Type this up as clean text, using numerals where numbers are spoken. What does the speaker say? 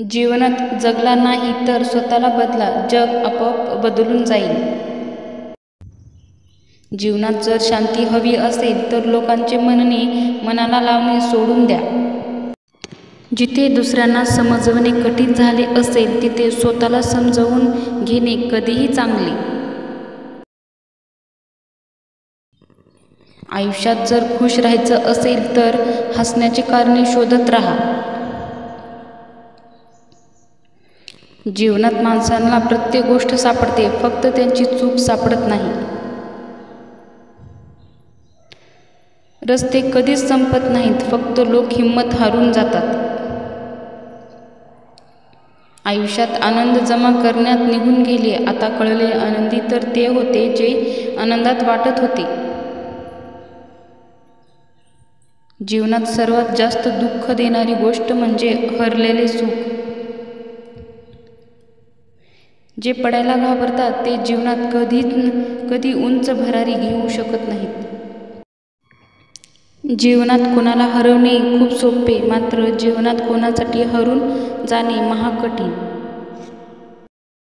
जीवनात जगला नाही तर स्वतःला बदला, जग आपोआप बदलून जाईल. जीवनात जर शांती हवी असेल तर लोकांचे म्हणणे मनाला लावणे सोडून द्या. जिथे दुसऱ्यांना समजवणे कठीण झाले असेल तिथे स्वतःला समजवून घेणे कधीही चांगले. आयुष्यात जर खुश राहायचं असेल तर हसण्याची कारणे शोधत राहा. जीवनात माणसांना प्रत्येक गोष्ट सापडते, फक्त त्यांची चूक सापडत नाही. रस्ते कधीच संपत नाहीत, फक्त लोक हिंमत हारून जातात. आयुष्यात आनंद जमा करण्यात निघून गेले, आता कळले आनंदी तर ते होते जे आनंदात वाटत होते. जीवनात सर्वात जास्त दुःख देणारी गोष्ट म्हणजे हरलेले सुख. जे पडायला घाबरतात ते जीवनात कधी उंच भरारी घेऊ शकत नाहीत. जीवनात कोणाला हरवणे खूप सोपे, मात्र जीवनात कोणासाठी हरून जाणे महाकठीण.